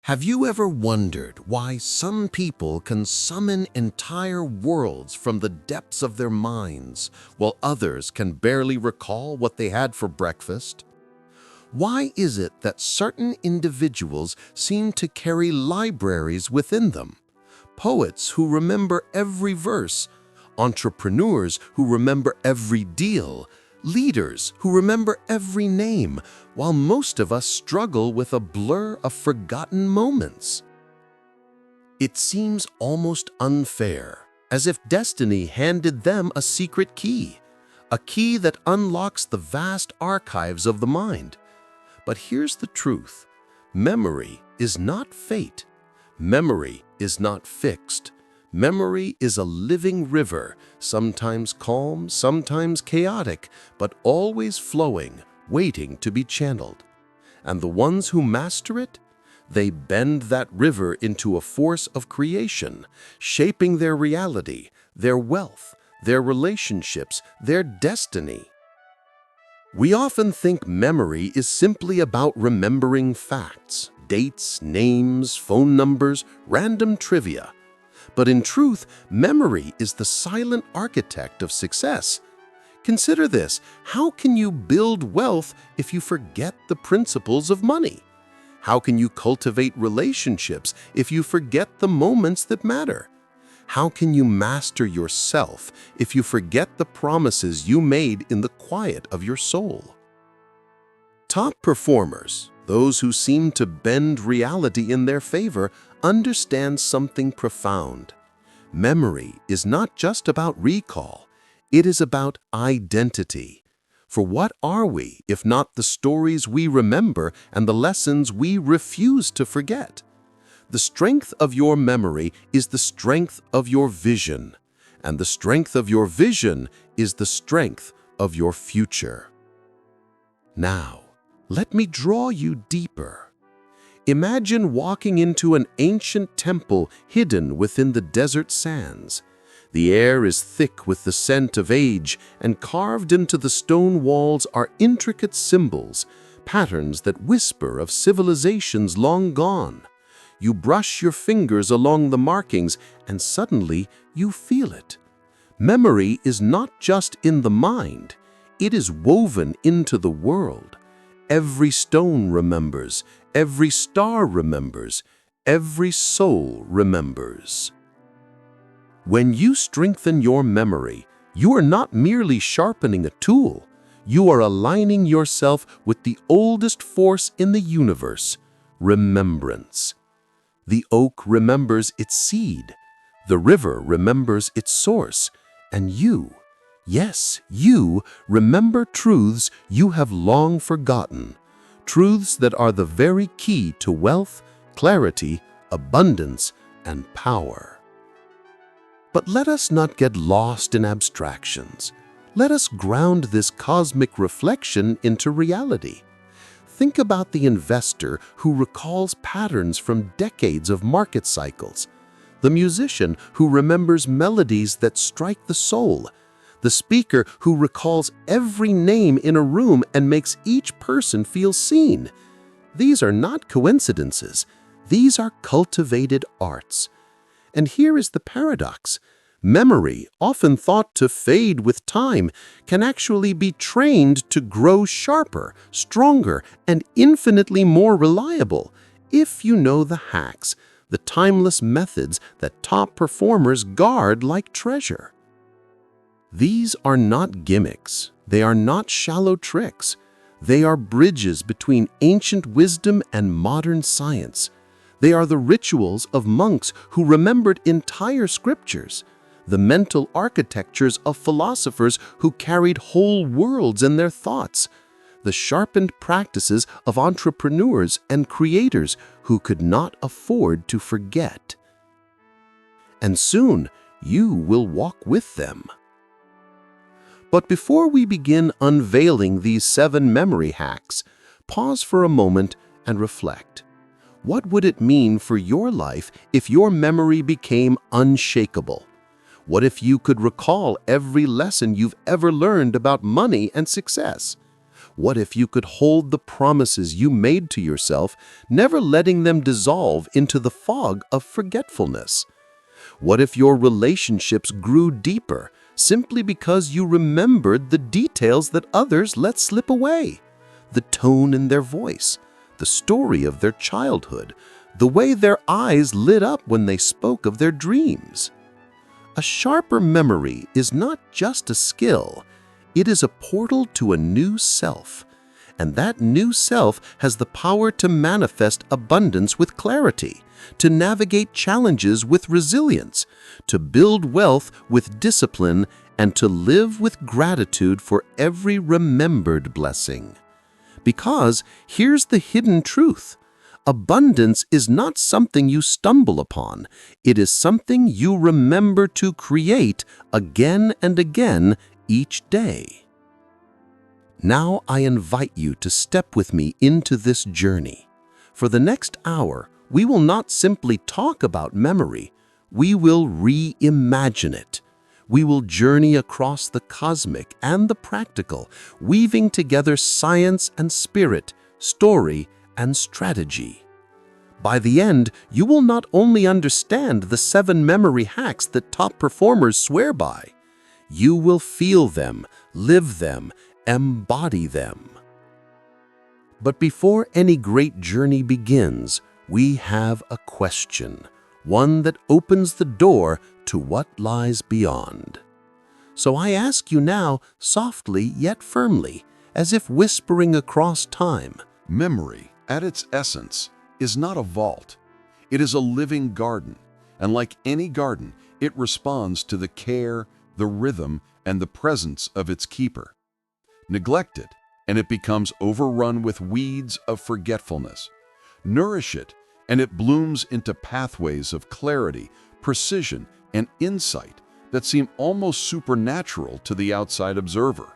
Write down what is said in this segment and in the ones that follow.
Have you ever wondered why some people can summon entire worlds from the depths of their minds, while others can barely recall what they had for breakfast? Why is it that certain individuals seem to carry libraries within them? Poets who remember every verse, entrepreneurs who remember every deal, leaders who remember every name, while most of us struggle with a blur of forgotten moments. It seems almost unfair, as if destiny handed them a secret key, a key that unlocks the vast archives of the mind. But here's the truth: memory is not fate. Memory is not fixed. Memory is a living river, sometimes calm, sometimes chaotic, but always flowing, waiting to be channeled. And the ones who master it, they bend that river into a force of creation, shaping their reality, their wealth, their relationships, their destiny. We often think memory is simply about remembering facts, dates, names, phone numbers, random trivia. But in truth, memory is the silent architect of success. Consider this: how can you build wealth if you forget the principles of money? How can you cultivate relationships if you forget the moments that matter? How can you master yourself if you forget the promises you made in the quiet of your soul? Top performers, those who seem to bend reality in their favor, understand something profound. Memory is not just about recall, it is about identity. For what are we if not the stories we remember and the lessons we refuse to forget? The strength of your memory is the strength of your vision, and the strength of your vision is the strength of your future. Now, let me draw you deeper. Imagine walking into an ancient temple hidden within the desert sands. The air is thick with the scent of age, and carved into the stone walls are intricate symbols, patterns that whisper of civilizations long gone. You brush your fingers along the markings, and suddenly you feel it. Memory is not just in the mind, it is woven into the world. Every stone remembers, every star remembers, every soul remembers. When you strengthen your memory, you are not merely sharpening a tool, you are aligning yourself with the oldest force in the universe: remembrance. The oak remembers its seed, the river remembers its source, and you, yes, you remember truths you have long forgotten, truths that are the very key to wealth, clarity, abundance, and power. But let us not get lost in abstractions. Let us ground this cosmic reflection into reality. Think about the investor who recalls patterns from decades of market cycles, the musician who remembers melodies that strike the soul, the speaker who recalls every name in a room and makes each person feel seen. These are not coincidences. These are cultivated arts. And here is the paradox: memory, often thought to fade with time, can actually be trained to grow sharper, stronger, and infinitely more reliable if you know the hacks, the timeless methods that top performers guard like treasure. These are not gimmicks. They are not shallow tricks. They are bridges between ancient wisdom and modern science. They are the rituals of monks who remembered entire scriptures, the mental architectures of philosophers who carried whole worlds in their thoughts, the sharpened practices of entrepreneurs and creators who could not afford to forget. And soon you will walk with them. But before we begin unveiling these 7 memory hacks, pause for a moment and reflect. What would it mean for your life if your memory became unshakable? What if you could recall every lesson you've ever learned about money and success? What if you could hold the promises you made to yourself, never letting them dissolve into the fog of forgetfulness? What if your relationships grew deeper simply because you remembered the details that others let slip away? The tone in their voice, the story of their childhood, the way their eyes lit up when they spoke of their dreams. A sharper memory is not just a skill, it is a portal to a new self. And that new self has the power to manifest abundance with clarity, to navigate challenges with resilience, to build wealth with discipline, and to live with gratitude for every remembered blessing. Because here's the hidden truth. Abundance is not something you stumble upon. It is something you remember to create again and again each day. Now I invite you to step with me into this journey. For the next hour, we will not simply talk about memory, we will reimagine it. We will journey across the cosmic and the practical, weaving together science and spirit, story and strategy. By the end, you will not only understand the 7 memory hacks that top performers swear by, you will feel them, live them, embody them. But before any great journey begins, we have a question, one that opens the door to what lies beyond. So I ask you now, softly yet firmly, as if whispering across time. Memory, at its essence, is not a vault. It is a living garden, and like any garden, it responds to the care, the rhythm, and the presence of its keeper. Neglect it, and it becomes overrun with weeds of forgetfulness. Nourish it, and it blooms into pathways of clarity, precision, and insight that seem almost supernatural to the outside observer.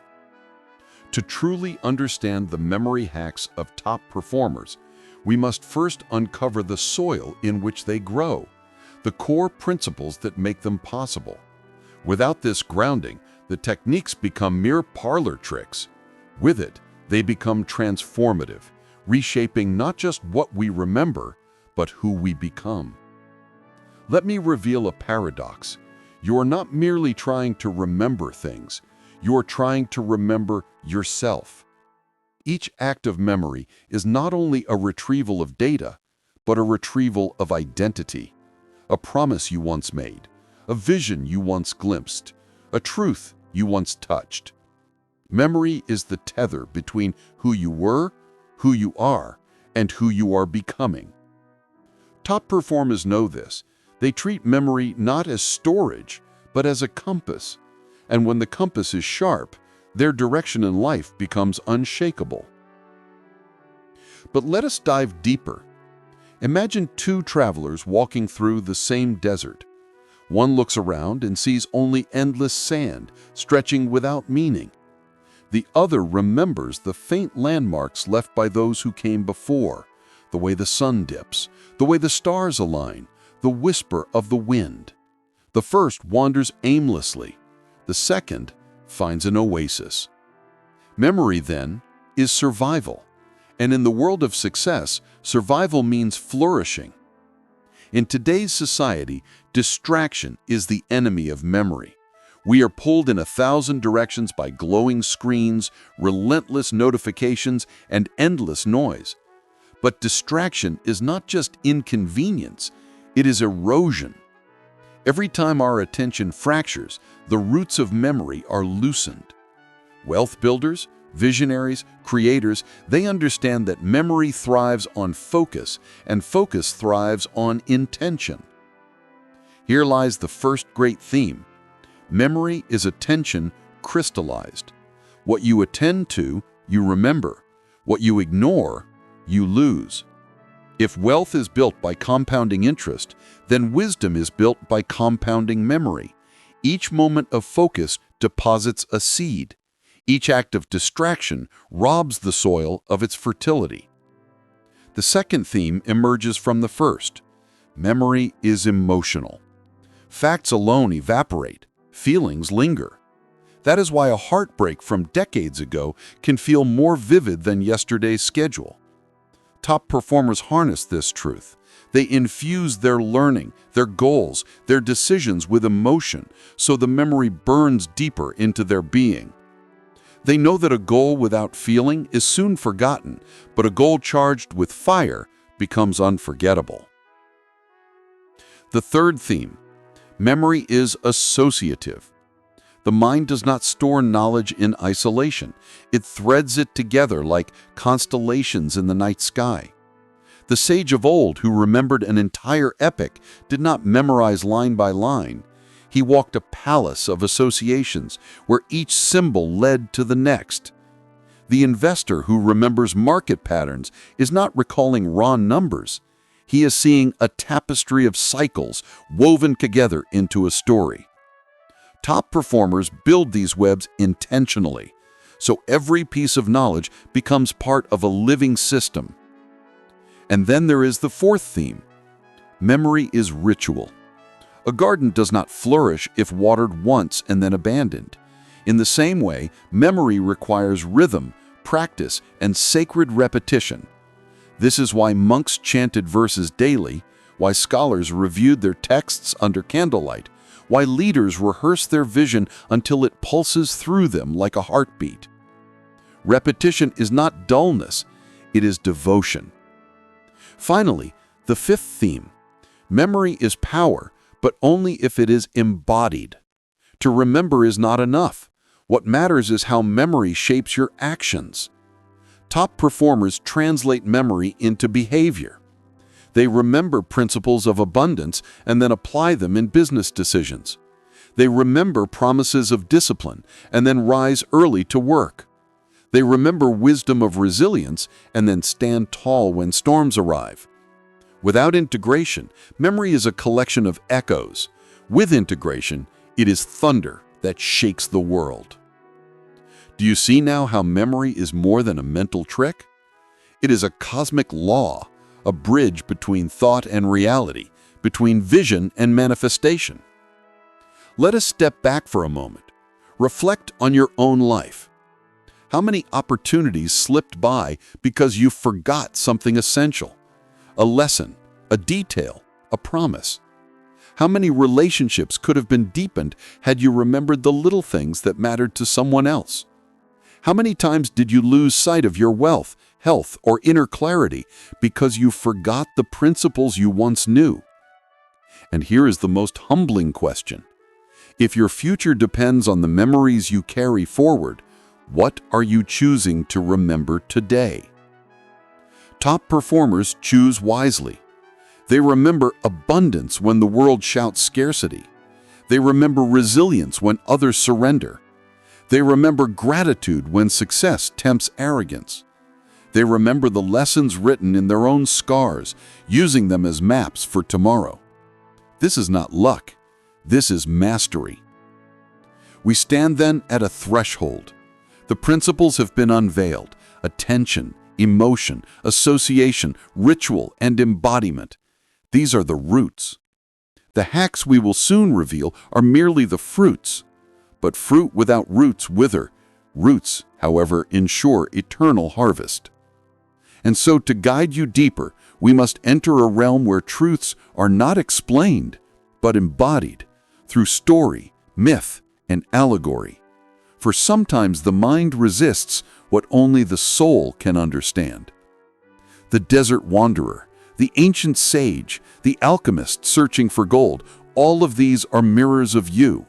To truly understand the memory hacks of top performers, we must first uncover the soil in which they grow, the core principles that make them possible. Without this grounding, the techniques become mere parlor tricks. With it, they become transformative, reshaping not just what we remember, but who we become. Let me reveal a paradox. You are not merely trying to remember things, you are trying to remember yourself. Each act of memory is not only a retrieval of data, but a retrieval of identity. A promise you once made, a vision you once glimpsed, a truth you once touched. Memory is the tether between who you were, who you are, and who you are becoming. Top performers know this. They treat memory not as storage, but as a compass. And when the compass is sharp, their direction in life becomes unshakable. But let us dive deeper. Imagine 2 travelers walking through the same desert. One looks around and sees only endless sand, stretching without meaning. The other remembers the faint landmarks left by those who came before, the way the sun dips, the way the stars align, the whisper of the wind. The first wanders aimlessly. The second finds an oasis. Memory, then, is survival. And in the world of success, survival means flourishing. In today's society, distraction is the enemy of memory. We are pulled in 1,000 directions by glowing screens, relentless notifications, and endless noise. But distraction is not just inconvenience, it is erosion. Every time our attention fractures, the roots of memory are loosened. Wealth builders, visionaries, creators, they understand that memory thrives on focus, and focus thrives on intention. Here lies the first great theme. Memory is attention crystallized. What you attend to, you remember. What you ignore, you lose. If wealth is built by compounding interest, then wisdom is built by compounding memory. Each moment of focus deposits a seed. Each act of distraction robs the soil of its fertility. The second theme emerges from the first. Memory is emotional. Facts alone evaporate. Feelings linger. That is why a heartbreak from decades ago can feel more vivid than yesterday's schedule. Top performers harness this truth. They infuse their learning, their goals, their decisions with emotion, so the memory burns deeper into their being. They know that a goal without feeling is soon forgotten, but a goal charged with fire becomes unforgettable. The third theme, memory is associative. The mind does not store knowledge in isolation. It threads it together like constellations in the night sky. The sage of old, who remembered an entire epic, did not memorize line by line. He walked a palace of associations where each symbol led to the next. The investor who remembers market patterns is not recalling raw numbers. He is seeing a tapestry of cycles woven together into a story. Top performers build these webs intentionally, so every piece of knowledge becomes part of a living system. And then there is the fourth theme. Memory is ritual. A garden does not flourish if watered once and then abandoned. In the same way, memory requires rhythm, practice, and sacred repetition. This is why monks chanted verses daily, why scholars reviewed their texts under candlelight, why leaders rehearse their vision until it pulses through them like a heartbeat. Repetition is not dullness, it is devotion. Finally, the fifth theme. Memory is power, but only if it is embodied. To remember is not enough. What matters is how memory shapes your actions. Top performers translate memory into behavior. They remember principles of abundance and then apply them in business decisions. They remember promises of discipline and then rise early to work. They remember wisdom of resilience and then stand tall when storms arrive. Without integration, memory is a collection of echoes. With integration, it is thunder that shakes the world. Do you see now how memory is more than a mental trick? It is a cosmic law, a bridge between thought and reality, between vision and manifestation. Let us step back for a moment. Reflect on your own life. How many opportunities slipped by because you forgot something essential? A lesson, a detail, a promise. How many relationships could have been deepened had you remembered the little things that mattered to someone else? How many times did you lose sight of your wealth, health, or inner clarity because you forgot the principles you once knew? And here is the most humbling question. If your future depends on the memories you carry forward, what are you choosing to remember today? Top performers choose wisely. They remember abundance when the world shouts scarcity. They remember resilience when others surrender. They remember gratitude when success tempts arrogance. They remember the lessons written in their own scars, using them as maps for tomorrow. This is not luck. This is mastery. We stand then at a threshold. The principles have been unveiled: attention, emotion, association, ritual, and embodiment. These are the roots. The hacks we will soon reveal are merely the fruits. But fruit without roots wither. Roots, however, ensure eternal harvest. And so, to guide you deeper, we must enter a realm where truths are not explained, but embodied through story, myth, and allegory. For sometimes the mind resists what only the soul can understand. The desert wanderer, the ancient sage, the alchemist searching for gold, all of these are mirrors of you.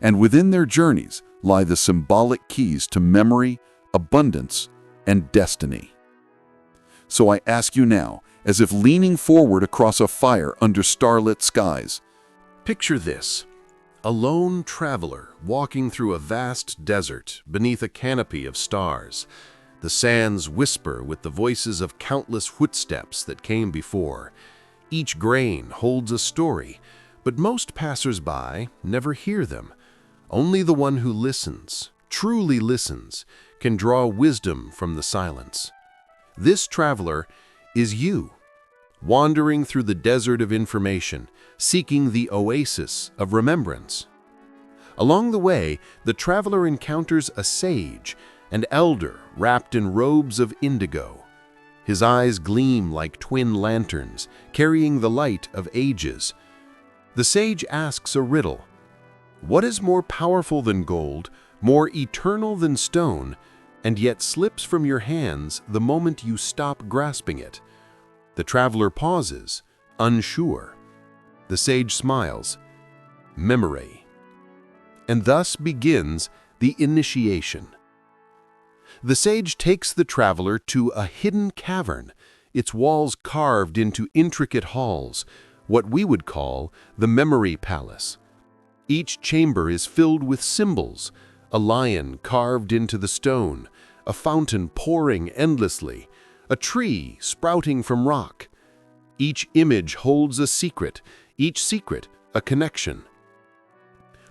And within their journeys lie the symbolic keys to memory, abundance, and destiny. So I ask you now, as if leaning forward across a fire under starlit skies, Picture this: a lone traveler walking through a vast desert beneath a canopy of stars. The sands whisper with the voices of countless footsteps that came before. Each grain holds a story, but most passers-by never hear them. Only the one who listens, truly listens, can draw wisdom from the silence. This traveler is you, wandering through the desert of information, seeking the oasis of remembrance. Along the way, the traveler encounters a sage, an elder wrapped in robes of indigo. His eyes gleam like twin lanterns, carrying the light of ages. The sage asks a riddle. What is more powerful than gold, more eternal than stone, and yet slips from your hands the moment you stop grasping it? The traveler pauses, unsure. The sage smiles. Memory. And thus begins the initiation. The sage takes the traveler to a hidden cavern, its walls carved into intricate halls, what we would call the Memory Palace. Each chamber is filled with symbols, a lion carved into the stone, a fountain pouring endlessly, a tree sprouting from rock. Each image holds a secret, each secret a connection.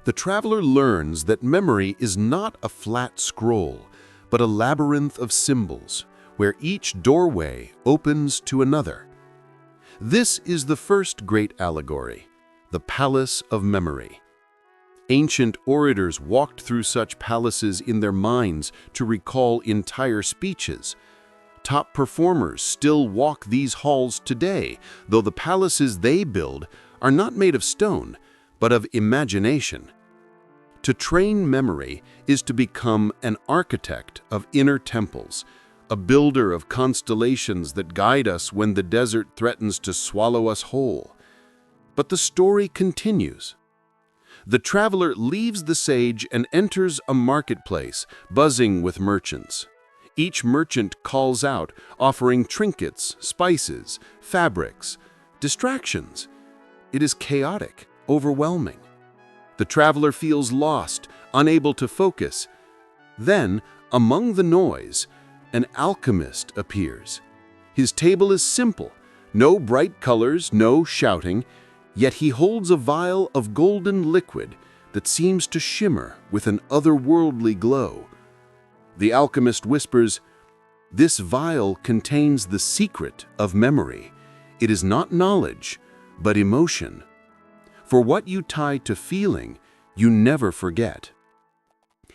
The traveler learns that memory is not a flat scroll, but a labyrinth of symbols, where each doorway opens to another. This is the first great allegory, the Palace of Memory. Ancient orators walked through such palaces in their minds to recall entire speeches. Top performers still walk these halls today, though the palaces they build are not made of stone, but of imagination. To train memory is to become an architect of inner temples, a builder of constellations that guide us when the desert threatens to swallow us whole. But the story continues. The traveler leaves the sage and enters a marketplace buzzing with merchants. Each merchant calls out, offering trinkets, spices, fabrics, distractions. It is chaotic, overwhelming. The traveler feels lost, unable to focus. Then, among the noise, an alchemist appears. His table is simple, no bright colors, no shouting, yet he holds a vial of golden liquid that seems to shimmer with an otherworldly glow. The alchemist whispers, "This vial contains the secret of memory. It is not knowledge, but emotion. For what you tie to feeling, you never forget."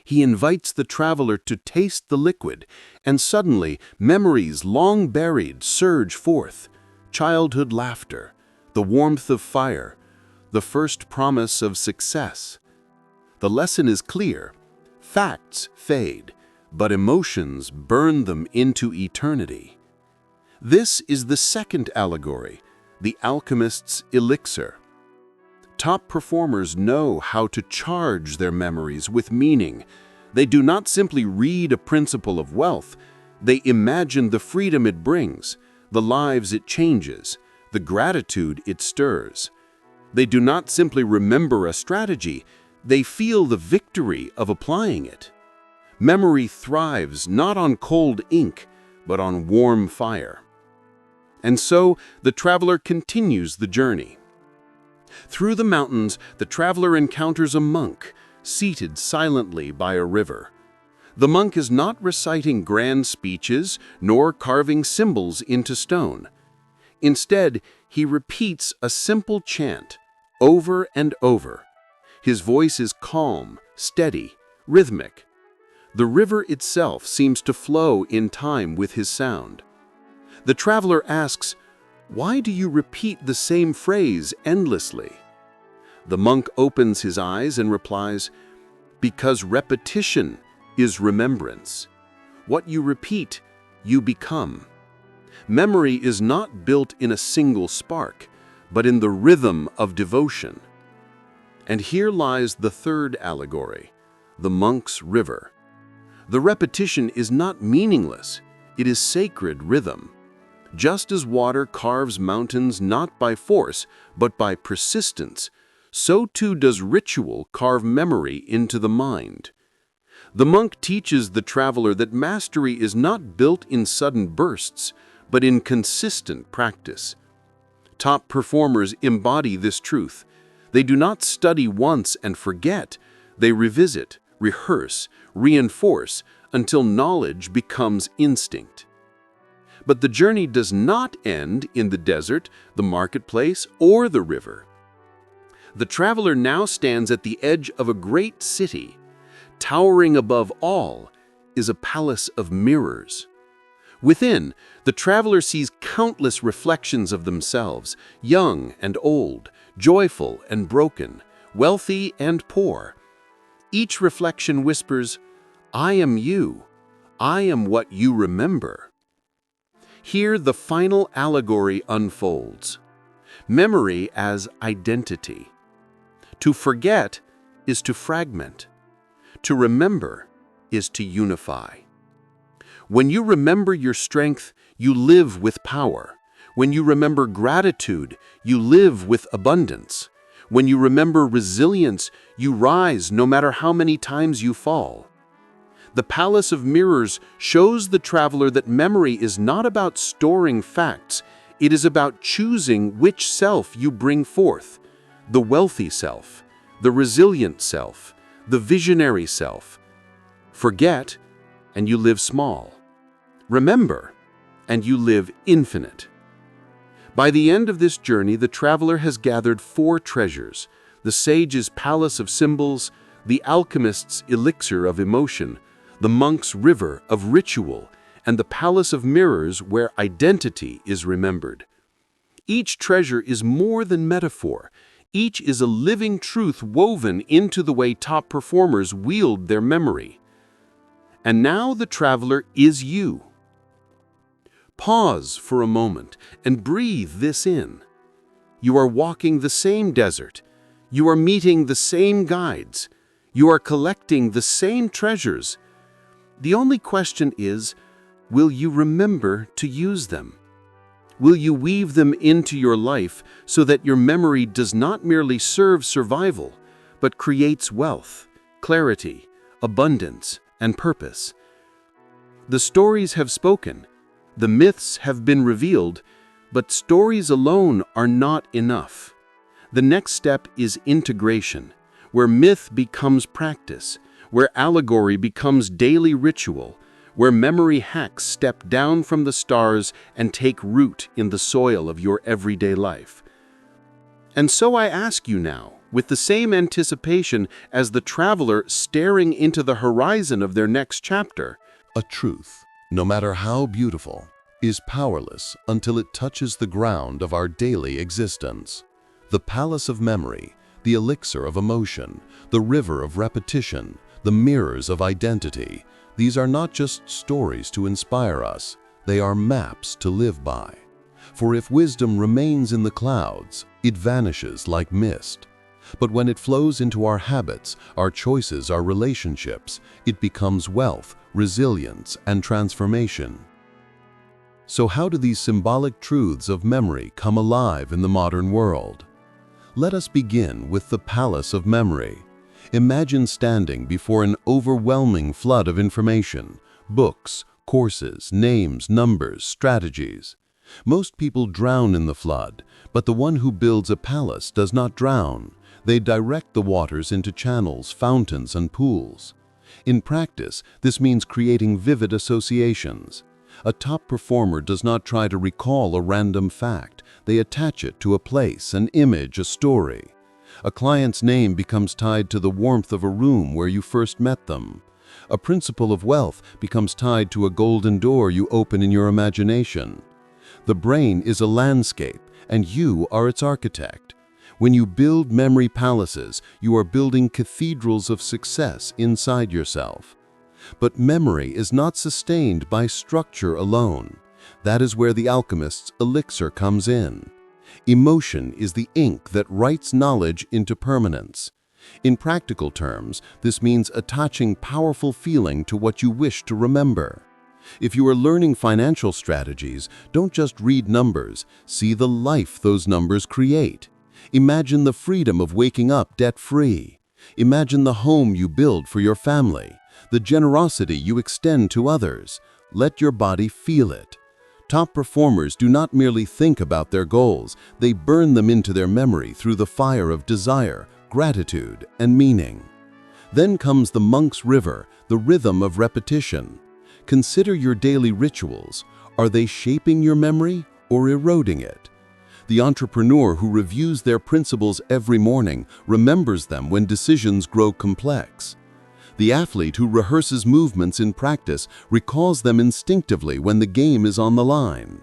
He invites the traveler to taste the liquid, and suddenly memories long buried surge forth. Childhood laughter, the warmth of fire, the first promise of success. The lesson is clear. Facts fade, but emotions burn them into eternity. This is the second allegory, the alchemist's elixir. Top performers know how to charge their memories with meaning. They do not simply read a principle of wealth, they imagine the freedom it brings, the lives it changes, the gratitude it stirs. They do not simply remember a strategy, they feel the victory of applying it. Memory thrives not on cold ink, but on warm fire. And so the traveler continues the journey. Through the mountains, the traveler encounters a monk, seated silently by a river. The monk is not reciting grand speeches, nor carving symbols into stone. Instead, he repeats a simple chant, over and over. His voice is calm, steady, rhythmic. The river itself seems to flow in time with his sound. The traveler asks, "Why do you repeat the same phrase endlessly?" The monk opens his eyes and replies, "Because repetition is remembrance. What you repeat, you become." Memory is not built in a single spark, but in the rhythm of devotion. And here lies the third allegory, the monk's river. The repetition is not meaningless, it is sacred rhythm. Just as water carves mountains not by force, but by persistence, so too does ritual carve memory into the mind. The monk teaches the traveler that mastery is not built in sudden bursts, but in consistent practice. Top performers embody this truth. They do not study once and forget. They revisit, rehearse, reinforce, until knowledge becomes instinct. But the journey does not end in the desert, the marketplace, or the river. The traveler now stands at the edge of a great city. Towering above all is a palace of mirrors. Within, the traveler sees countless reflections of themselves, young and old, joyful and broken, wealthy and poor. Each reflection whispers, "I am you. I am what you remember." Here the final allegory unfolds. Memory as identity. To forget is to fragment. To remember is to unify. When you remember your strength, you live with power. When you remember gratitude, you live with abundance. When you remember resilience, you rise no matter how many times you fall. The Palace of Mirrors shows the traveler that memory is not about storing facts, it is about choosing which self you bring forth: the wealthy self, the resilient self, the visionary self. Forget, and you live small. Remember, and you live infinite. By the end of this journey, the traveler has gathered 4 treasures: the sage's palace of symbols, the alchemist's elixir of emotion, the monk's river of ritual, and the palace of mirrors where identity is remembered. Each treasure is more than metaphor. Each is a living truth woven into the way top performers wield their memory. And now the traveler is you. Pause for a moment and breathe this in. You are walking the same desert. You are meeting the same guides. You are collecting the same treasures. The only question is, will you remember to use them? Will you weave them into your life so that your memory does not merely serve survival, but creates wealth, clarity, abundance, and purpose? The stories have spoken. The myths have been revealed, but stories alone are not enough. The next step is integration, where myth becomes practice, where allegory becomes daily ritual, where memory hacks step down from the stars and take root in the soil of your everyday life. And so I ask you now, with the same anticipation as the traveler staring into the horizon of their next chapter, A truth, no matter how beautiful, is powerless until it touches the ground of our daily existence. The palace of memory, the elixir of emotion, the river of repetition, the mirrors of identity, these are not just stories to inspire us, they are maps to live by. For if wisdom remains in the clouds, it vanishes like mist. But when it flows into our habits, our choices, our relationships, it becomes wealth, resilience, and transformation. So how do these symbolic truths of memory come alive in the modern world? Let us begin with the palace of memory. Imagine standing before an overwhelming flood of information: books, courses, names, numbers, strategies. Most people drown in the flood, but the one who builds a palace does not drown. They direct the waters into channels, fountains, and pools. In practice, this means creating vivid associations. A top performer does not try to recall a random fact. They attach it to a place, an image, a story. A client's name becomes tied to the warmth of a room where you first met them. A principle of wealth becomes tied to a golden door you open in your imagination. The brain is a landscape, and you are its architect. When you build memory palaces, you are building cathedrals of success inside yourself. But memory is not sustained by structure alone. That is where the alchemist's elixir comes in. Emotion is the ink that writes knowledge into permanence. In practical terms, this means attaching powerful feeling to what you wish to remember. If you are learning financial strategies, don't just read numbers, see the life those numbers create. Imagine the freedom of waking up debt-free. Imagine the home you build for your family, the generosity you extend to others. Let your body feel it. Top performers do not merely think about their goals, they burn them into their memory through the fire of desire, gratitude, and meaning. Then comes the monk's river, the rhythm of repetition. Consider your daily rituals. Are they shaping your memory or eroding it? The entrepreneur who reviews their principles every morning remembers them when decisions grow complex. The athlete who rehearses movements in practice recalls them instinctively when the game is on the line.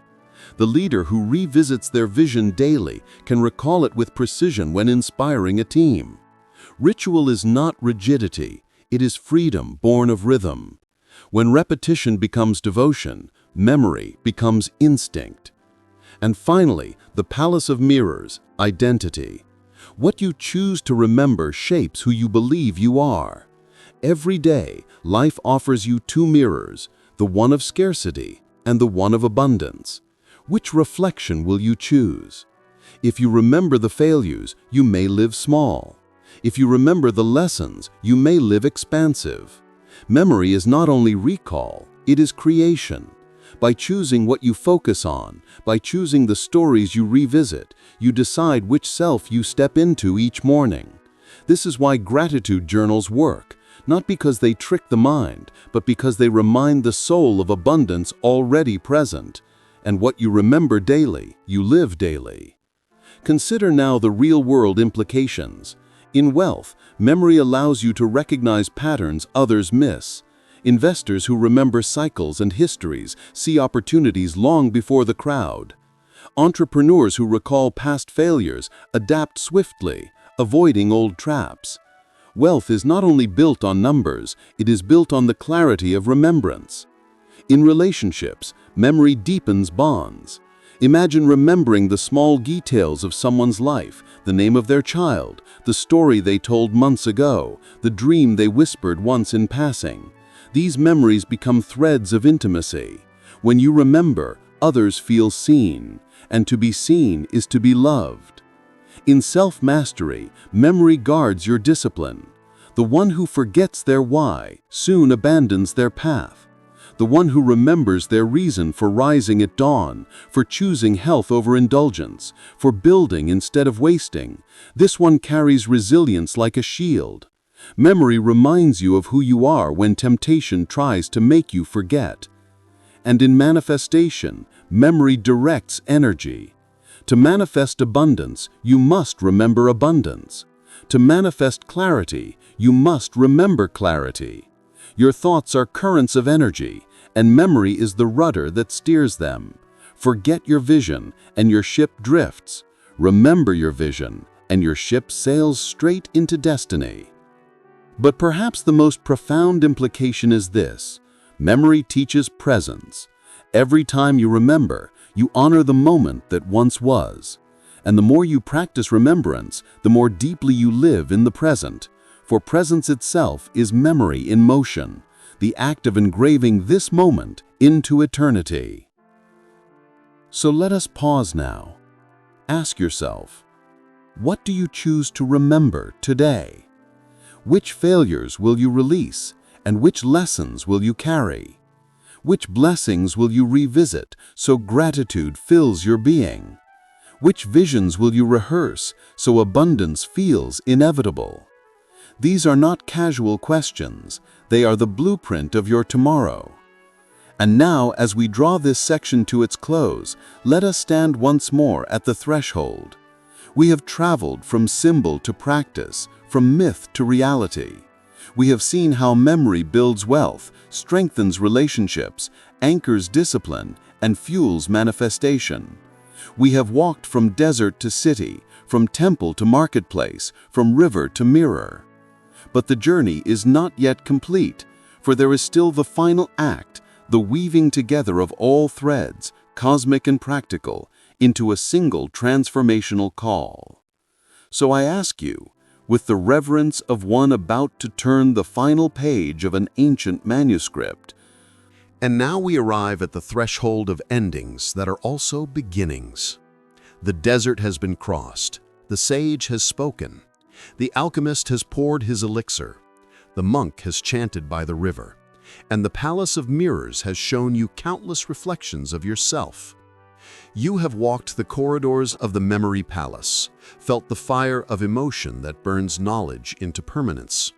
The leader who revisits their vision daily can recall it with precision when inspiring a team. Ritual is not rigidity, it is freedom born of rhythm. When repetition becomes devotion, memory becomes instinct. And finally, the palace of mirrors, identity. What you choose to remember shapes who you believe you are. Every day, life offers you two mirrors, the one of scarcity and the one of abundance. Which reflection will you choose? If you remember the failures, you may live small. If you remember the lessons, you may live expansive. Memory is not only recall, it is creation. By choosing what you focus on, by choosing the stories you revisit, you decide which self you step into each morning. This is why gratitude journals work, not because they trick the mind, but because they remind the soul of abundance already present. And what you remember daily, you live daily. Consider now the real-world implications. In wealth, memory allows you to recognize patterns others miss. Investors who remember cycles and histories see opportunities long before the crowd. Entrepreneurs who recall past failures adapt swiftly, avoiding old traps. Wealth is not only built on numbers, it is built on the clarity of remembrance. In relationships, memory deepens bonds. Imagine remembering the small details of someone's life, the name of their child, the story they told months ago, the dream they whispered once in passing. These memories become threads of intimacy. When you remember, others feel seen, and to be seen is to be loved. In self-mastery, memory guards your discipline. The one who forgets their why soon abandons their path. The one who remembers their reason for rising at dawn, for choosing health over indulgence, for building instead of wasting, this one carries resilience like a shield. Memory reminds you of who you are when temptation tries to make you forget. And in manifestation, memory directs energy. To manifest abundance, you must remember abundance. To manifest clarity, you must remember clarity. Your thoughts are currents of energy, and memory is the rudder that steers them. Forget your vision, and your ship drifts. Remember your vision, and your ship sails straight into destiny. But perhaps the most profound implication is this: memory teaches presence. Every time you remember, you honor the moment that once was. And the more you practice remembrance, the more deeply you live in the present. For presence itself is memory in motion, the act of engraving this moment into eternity. So let us pause now. Ask yourself, what do you choose to remember today? Which failures will you release, and which lessons will you carry? Which blessings will you revisit so gratitude fills your being? Which visions will you rehearse so abundance feels inevitable? These are not casual questions, they are the blueprint of your tomorrow. And now, as we draw this section to its close, let us stand once more at the threshold. We have traveled from symbol to practice, from myth to reality. We have seen how memory builds wealth, strengthens relationships, anchors discipline, and fuels manifestation. We have walked from desert to city, from temple to marketplace, from river to mirror. But the journey is not yet complete, for there is still the final act, the weaving together of all threads, cosmic and practical, into a single transformational call. So I ask you, with the reverence of one about to turn the final page of an ancient manuscript. And now we arrive at the threshold of endings that are also beginnings. The desert has been crossed, the sage has spoken, the alchemist has poured his elixir, the monk has chanted by the river, and the palace of mirrors has shown you countless reflections of yourself. You have walked the corridors of the memory palace, felt the fire of emotion that burns knowledge into permanence,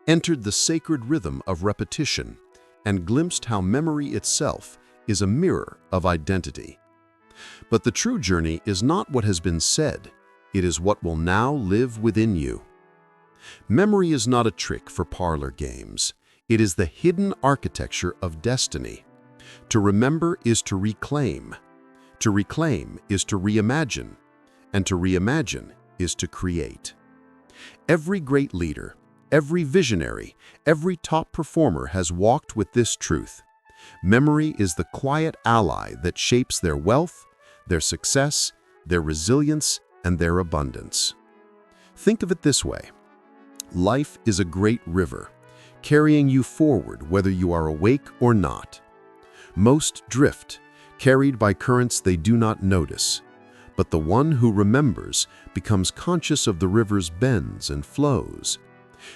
entered the sacred rhythm of repetition, and glimpsed how memory itself is a mirror of identity. But the true journey is not what has been said. It is what will now live within you. Memory is not a trick for parlor games. It is the hidden architecture of destiny. To remember is to reclaim. To reclaim is to reimagine. And to reimagine is to create. Every great leader, every visionary, every top performer has walked with this truth. Memory is the quiet ally that shapes their wealth, their success, their resilience, and their abundance. Think of it this way. Life is a great river, carrying you forward whether you are awake or not. Most drift, carried by currents they do not notice, but the one who remembers becomes conscious of the river's bends and flows.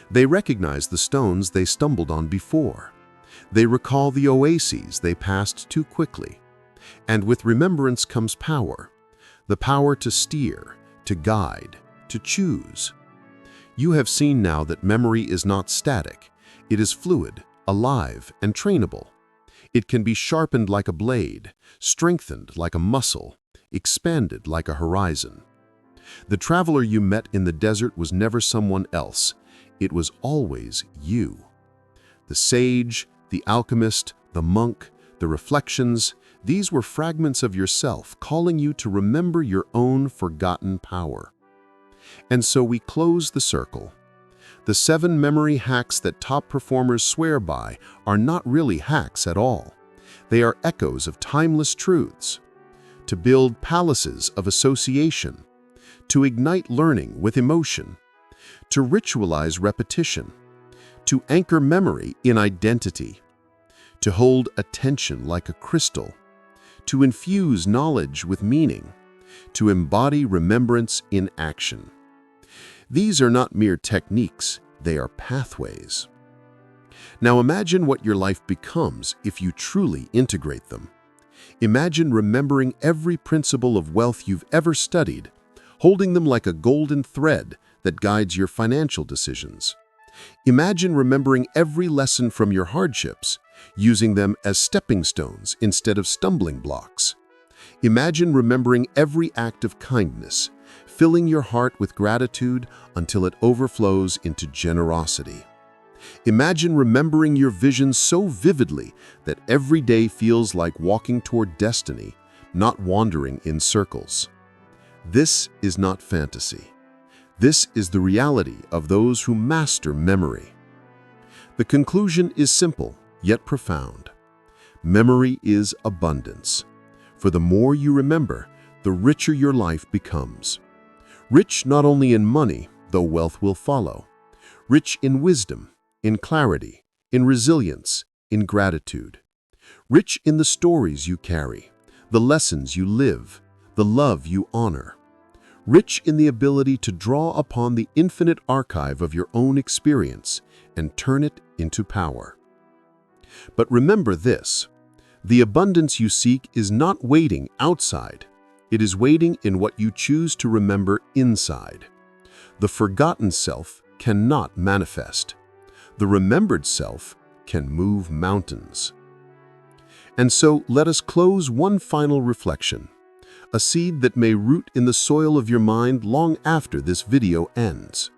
They recognize the stones they stumbled on before. They recall the oases they passed too quickly. And with remembrance comes power, the power to steer, to guide, to choose. You have seen now that memory is not static. It is fluid, alive, and trainable. It can be sharpened like a blade, strengthened like a muscle, expanded like a horizon. The traveler you met in the desert was never someone else. It was always you. The sage, the alchemist, the monk, the reflections, these were fragments of yourself calling you to remember your own forgotten power. And so we close the circle. The 7 memory hacks that top performers swear by are not really hacks at all. They are echoes of timeless truths. To build palaces of association, to ignite learning with emotion, to ritualize repetition, to anchor memory in identity, to hold attention like a crystal, to infuse knowledge with meaning, to embody remembrance in action. These are not mere techniques, they are pathways. Now imagine what your life becomes if you truly integrate them. Imagine remembering every principle of wealth you've ever studied, holding them like a golden thread that guides your financial decisions. Imagine remembering every lesson from your hardships, using them as stepping stones instead of stumbling blocks. Imagine remembering every act of kindness, filling your heart with gratitude until it overflows into generosity. Imagine remembering your vision so vividly that every day feels like walking toward destiny, not wandering in circles. This is not fantasy. This is the reality of those who master memory. The conclusion is simple, yet profound. Memory is abundance. For the more you remember, the richer your life becomes. Rich not only in money, though wealth will follow. Rich in wisdom, in clarity, in resilience, in gratitude. Rich in the stories you carry, the lessons you live, the love you honor. Rich in the ability to draw upon the infinite archive of your own experience and turn it into power. But remember this, the abundance you seek is not waiting outside. It is waiting in what you choose to remember inside. The forgotten self cannot manifest. The remembered self can move mountains. And so let us close one final reflection, a seed that may root in the soil of your mind long after this video ends.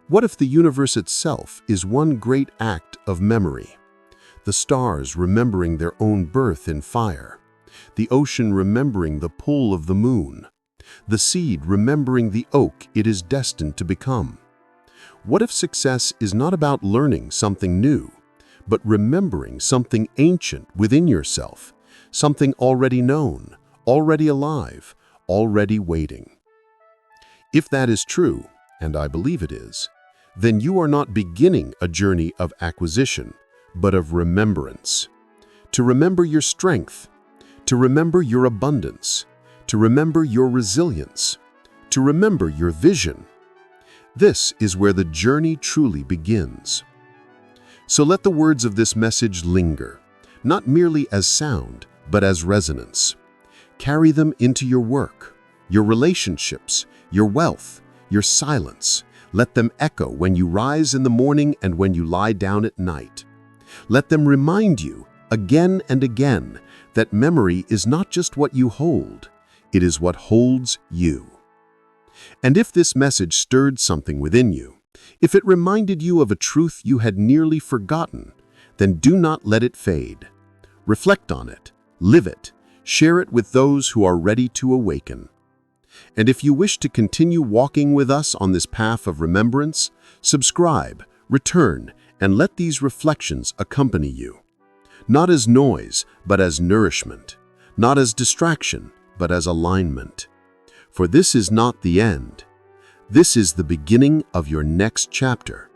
What if the universe itself is one great act of memory? The stars remembering their own birth in fire, the ocean remembering the pull of the moon, the seed remembering the oak it is destined to become. What if success is not about learning something new, but remembering something ancient within yourself, something already known, already alive, already waiting? If that is true, and I believe it is, then you are not beginning a journey of acquisition, but of remembrance. To remember your strength, to remember your abundance, to remember your resilience, to remember your vision. This is where the journey truly begins. So let the words of this message linger, not merely as sound, but as resonance. Carry them into your work, your relationships, your wealth, your silence. Let them echo when you rise in the morning and when you lie down at night. Let them remind you, again and again, that memory is not just what you hold, it is what holds you. And if this message stirred something within you, if it reminded you of a truth you had nearly forgotten, then do not let it fade. Reflect on it, live it, share it with those who are ready to awaken. And if you wish to continue walking with us on this path of remembrance, subscribe, return, and let these reflections accompany you. Not as noise, but as nourishment. Not as distraction, but as alignment. For this is not the end. This is the beginning of your next chapter.